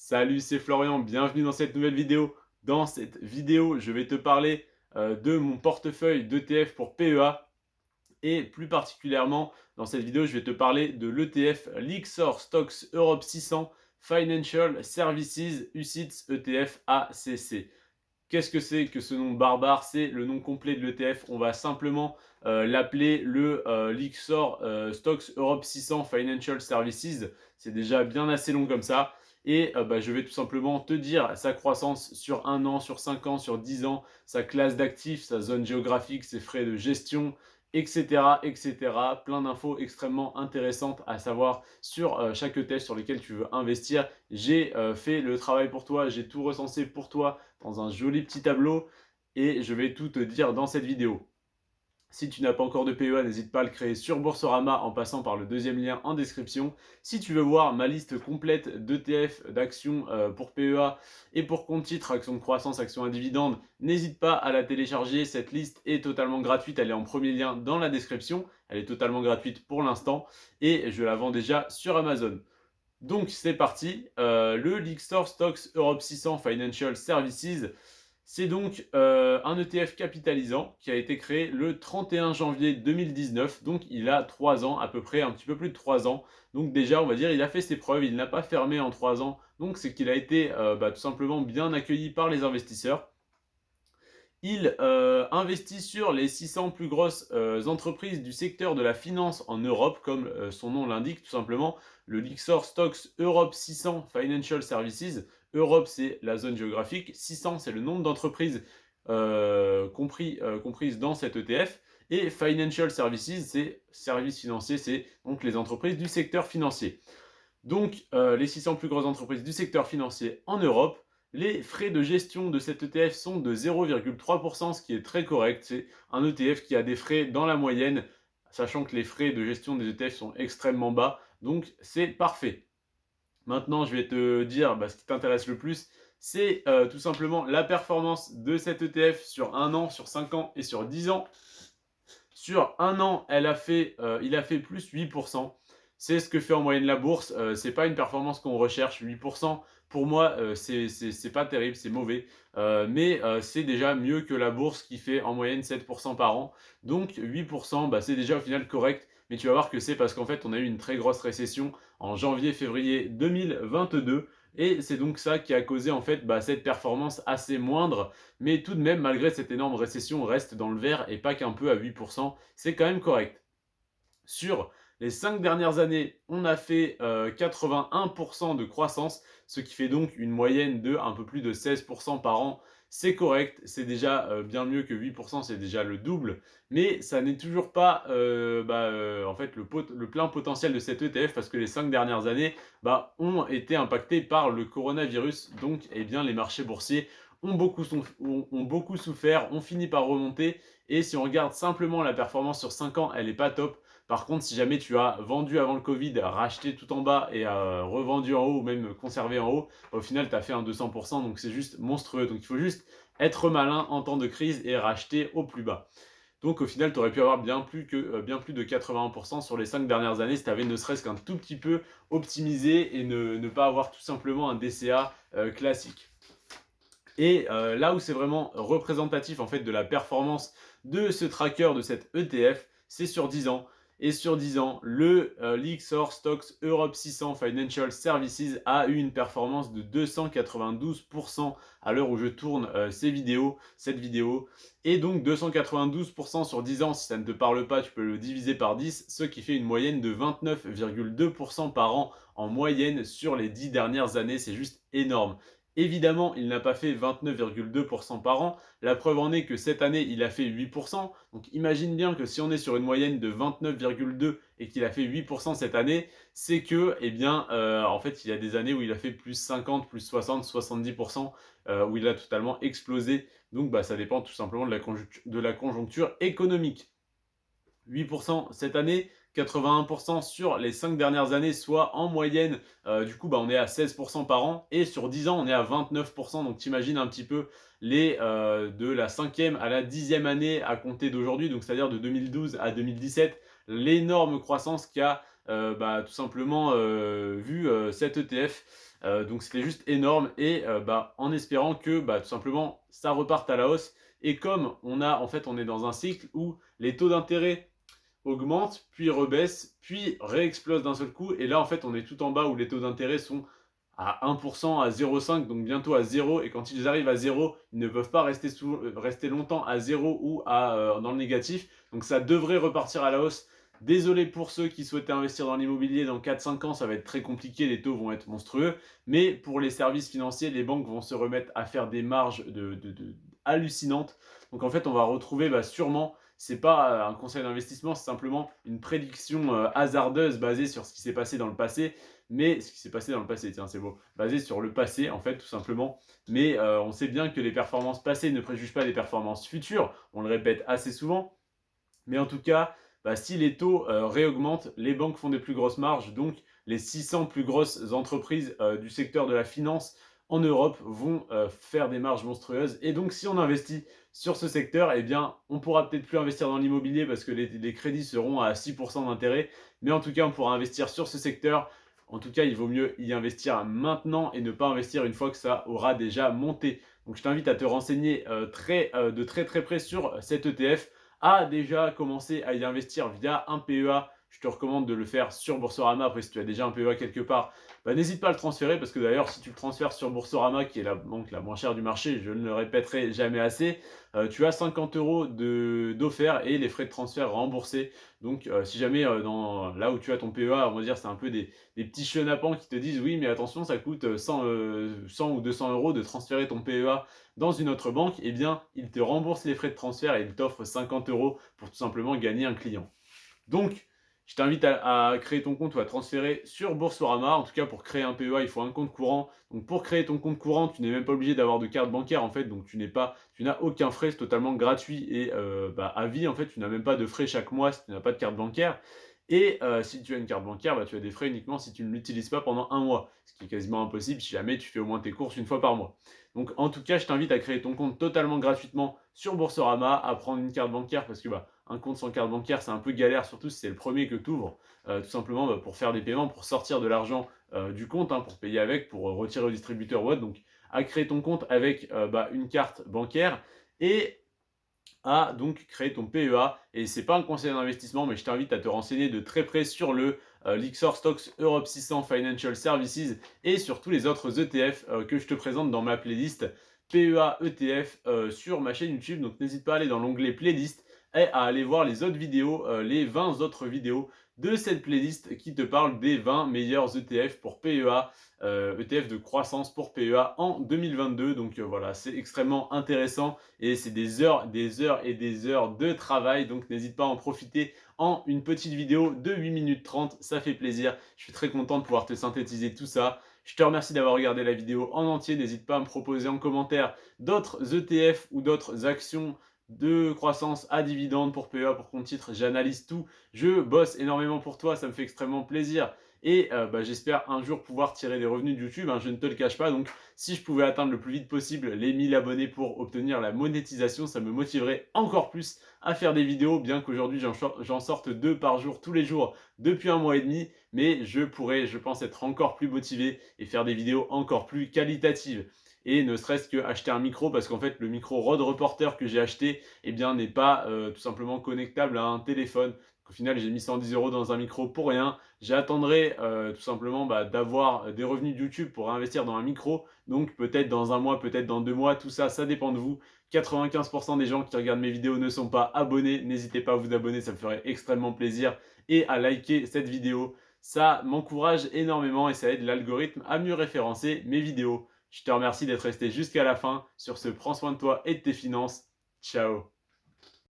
Salut, c'est Florian, bienvenue dans cette nouvelle vidéo. Dans cette vidéo, je vais te parler de mon portefeuille d'ETF pour PEA et plus particulièrement, dans cette vidéo, je vais te parler de l'ETF Lyxor Stocks Europe 600 Financial Services UCITS ETF ACC. Qu'est-ce que c'est que ce nom barbare? C'est le nom complet de l'ETF. On va simplement l'appeler le Lyxor Stocks Europe 600 Financial Services. C'est déjà bien assez long comme ça. Et je vais tout simplement te dire sa croissance sur 1 an, sur 5 ans, sur 10 ans, sa classe d'actifs, sa zone géographique, ses frais de gestion, etc. etc. Plein d'infos extrêmement intéressantes à savoir sur chaque ETF sur lequel tu veux investir. J'ai fait le travail pour toi, j'ai tout recensé pour toi dans un joli petit tableau et je vais tout te dire dans cette vidéo. Si tu n'as pas encore de PEA, n'hésite pas à le créer sur Boursorama en passant par le deuxième lien en description. Si tu veux voir ma liste complète d'ETF, d'actions pour PEA et pour compte titre, actions de croissance, actions à dividendes, n'hésite pas à la télécharger. Cette liste est totalement gratuite, elle est en premier lien dans la description. Elle est totalement gratuite pour l'instant et je la vends déjà sur Amazon. Donc c'est parti, le Lyxor Stocks Europe 600 Financial Services, c'est donc un ETF capitalisant qui a été créé le 31 janvier 2019, donc il a 3 ans à peu près, un petit peu plus de 3 ans. Donc déjà on va dire il a fait ses preuves, il n'a pas fermé en 3 ans, donc c'est qu'il a été tout simplement bien accueilli par les investisseurs. Il investit sur les 600 plus grosses entreprises du secteur de la finance en Europe, comme son nom l'indique tout simplement. Le Lyxor Stocks Europe 600 Financial Services. Europe, c'est la zone géographique. 600, c'est le nombre d'entreprises comprises dans cet ETF. Et Financial Services, c'est services financiers, c'est donc les entreprises du secteur financier. Donc, les 600 plus grosses entreprises du secteur financier en Europe. Les frais de gestion de cet ETF sont de 0,3%, ce qui est très correct. C'est un ETF qui a des frais dans la moyenne, sachant que les frais de gestion des ETF sont extrêmement bas. Donc, c'est parfait. Maintenant, je vais te dire ce qui t'intéresse le plus. C'est tout simplement la performance de cet ETF sur 1 an, sur 5 ans et sur 10 ans. Sur 1 an, il a fait plus 8%. C'est ce que fait en moyenne la bourse. C'est pas une performance qu'on recherche. 8%, pour moi, c'est pas terrible, c'est mauvais. Mais c'est déjà mieux que la bourse qui fait en moyenne 7% par an. Donc 8%, c'est déjà au final correct. Mais tu vas voir que c'est parce qu'en fait, on a eu une très grosse récession en janvier-février 2022. Et c'est donc ça qui a causé en fait cette performance assez moindre. Mais tout de même, malgré cette énorme récession, on reste dans le vert et pas qu'un peu à 8%. C'est quand même correct. Sur les 5 dernières années, on a fait 81% de croissance, ce qui fait donc une moyenne de un peu plus de 16% par an. C'est correct, c'est déjà bien mieux que 8%, c'est déjà le double, mais ça n'est toujours pas en fait le plein potentiel de cet ETF parce que les 5 dernières années ont été impactées par le coronavirus. Donc eh bien, les marchés boursiers ont beaucoup souffert, ont fini par remonter. Et si on regarde simplement la performance sur 5 ans, elle n'est pas top. Par contre, si jamais tu as vendu avant le Covid, racheté tout en bas et revendu en haut ou même conservé en haut, au final, tu as fait un 200%, donc c'est juste monstrueux. Donc il faut juste être malin en temps de crise et racheter au plus bas. Donc au final, tu aurais pu avoir bien plus de 81% sur les 5 dernières années si tu avais ne serait-ce qu'un tout petit peu optimisé et ne pas avoir tout simplement un DCA classique. Et là où c'est vraiment représentatif en fait de la performance de ce tracker, de cet ETF, c'est sur 10 ans. Et sur 10 ans, le Lyxor Stocks Europe 600 Financial Services a eu une performance de 292% à l'heure où je tourne cette vidéo. Et donc 292% sur 10 ans, si ça ne te parle pas, tu peux le diviser par 10, ce qui fait une moyenne de 29,2% par an en moyenne sur les 10 dernières années. C'est juste énorme. Évidemment, il n'a pas fait 29,2% par an. La preuve en est que cette année, il a fait 8%. Donc imagine bien que si on est sur une moyenne de 29,2 et qu'il a fait 8% cette année, c'est que, en fait, il y a des années où il a fait plus 50, plus 60, 70%, où il a totalement explosé. Donc ça dépend tout simplement de la conjoncture économique. 8% cette année, 81% sur les 5 dernières années, soit en moyenne, on est à 16% par an, et sur 10 ans, on est à 29%. Donc t'imagines un petit peu de la 5e à la 10e année à compter d'aujourd'hui, donc c'est-à-dire de 2012 à 2017, l'énorme croissance qu'a tout simplement vu cet ETF. Donc c'était juste énorme et en espérant que, tout simplement, ça reparte à la hausse. Et comme on est dans un cycle où les taux d'intérêt augmentent, puis rebaissent, puis réexplosent d'un seul coup. Et là, en fait, on est tout en bas où les taux d'intérêt sont à 1%, à 0,5, donc bientôt à 0. Et quand ils arrivent à 0, ils ne peuvent pas rester longtemps à 0 ou dans le négatif. Donc ça devrait repartir à la hausse. Désolé pour ceux qui souhaitaient investir dans l'immobilier, dans 4-5 ans, ça va être très compliqué, les taux vont être monstrueux. Mais pour les services financiers, les banques vont se remettre à faire des marges hallucinantes. Donc en fait, on va retrouver sûrement, c'est pas un conseil d'investissement, c'est simplement une prédiction hasardeuse basée sur ce qui s'est passé dans le passé. Mais ce qui s'est passé dans le passé, tiens, c'est beau, basé sur le passé, en fait, tout simplement. Mais on sait bien que les performances passées ne préjugent pas des performances futures. On le répète assez souvent. Mais en tout cas, si les taux réaugmentent, les banques font des plus grosses marges. Donc, les 600 plus grosses entreprises du secteur de la finance en Europe vont faire des marges monstrueuses. Et donc, si on investit sur ce secteur, eh bien, on pourra peut-être plus investir dans l'immobilier parce que les crédits seront à 6% d'intérêt. Mais en tout cas, on pourra investir sur ce secteur. En tout cas, il vaut mieux y investir maintenant et ne pas investir une fois que ça aura déjà monté. Donc, je t'invite à te renseigner de très très près sur cet ETF, a déjà commencé à y investir via un PEA, je te recommande de le faire sur Boursorama. Après, si tu as déjà un PEA quelque part, n'hésite pas à le transférer parce que d'ailleurs, si tu le transfères sur Boursorama, qui est la banque la moins chère du marché, je ne le répéterai jamais assez, tu as 50 € d'offert et les frais de transfert remboursés. Donc, si jamais là où tu as ton PEA, on va dire, c'est un peu des petits chenapans qui te disent oui, mais attention, ça coûte 100 ou 200 € de transférer ton PEA dans une autre banque, eh bien, il te rembourse les frais de transfert et il t'offre 50 € pour tout simplement gagner un client. Donc, je t'invite à créer ton compte ou à transférer sur Boursorama. En tout cas, pour créer un PEA, il faut un compte courant. Donc, pour créer ton compte courant, tu n'es même pas obligé d'avoir de carte bancaire, en fait. Donc, tu n'as aucun frais, c'est totalement gratuit et à vie, en fait. Tu n'as même pas de frais chaque mois si tu n'as pas de carte bancaire. Et si tu as une carte bancaire, tu as des frais uniquement si tu ne l'utilises pas pendant un mois, ce qui est quasiment impossible si jamais tu fais au moins tes courses une fois par mois. Donc en tout cas, je t'invite à créer ton compte totalement gratuitement sur Boursorama, à prendre une carte bancaire parce que un compte sans carte bancaire, c'est un peu galère, surtout si c'est le premier que tu ouvres, tout simplement pour faire des paiements, pour sortir de l'argent du compte, pour payer avec, pour retirer au distributeur ou autre. Donc à créer ton compte avec une carte bancaire et à donc créer ton PEA. Et c'est pas un conseil d'investissement, mais je t'invite à te renseigner de très près sur le Lyxor Stocks Europe 600 Financial Services et sur tous les autres ETF que je te présente dans ma playlist PEA ETF sur ma chaîne YouTube. Donc n'hésite pas à aller dans l'onglet playlist et à aller voir les autres vidéos, les 20 autres vidéos de cette playlist qui te parle des 20 meilleurs ETF pour PEA, ETF de croissance pour PEA en 2022. Donc voilà, c'est extrêmement intéressant et c'est des heures et des heures de travail. Donc n'hésite pas à en profiter en une petite vidéo de 8 minutes 30. Ça fait plaisir. Je suis très content de pouvoir te synthétiser tout ça. Je te remercie d'avoir regardé la vidéo en entier. N'hésite pas à me proposer en commentaire d'autres ETF ou d'autres actions de croissance à dividendes pour PEA, pour compte titre. J'analyse tout. Je bosse énormément pour toi. Ça me fait extrêmement plaisir. Et j'espère un jour pouvoir tirer des revenus de YouTube, je ne te le cache pas. Donc si je pouvais atteindre le plus vite possible les 1000 abonnés pour obtenir la monétisation, ça me motiverait encore plus à faire des vidéos, bien qu'aujourd'hui j'en sorte 2 par jour tous les jours depuis un mois et demi. Mais je pourrais, je pense, être encore plus motivé et faire des vidéos encore plus qualitatives. Et ne serait-ce que acheter un micro, parce qu'en fait le micro Rode Reporter que j'ai acheté n'est pas tout simplement connectable à un téléphone. Au final, j'ai mis 110 € dans un micro pour rien. J'attendrai tout simplement d'avoir des revenus de YouTube pour investir dans un micro. Donc peut-être dans un mois, peut-être dans 2 mois, tout ça, ça dépend de vous. 95% des gens qui regardent mes vidéos ne sont pas abonnés. N'hésitez pas à vous abonner, ça me ferait extrêmement plaisir. Et à liker cette vidéo. Ça m'encourage énormément et ça aide l'algorithme à mieux référencer mes vidéos. Je te remercie d'être resté jusqu'à la fin sur ce Prends soin de toi et de tes finances. Ciao.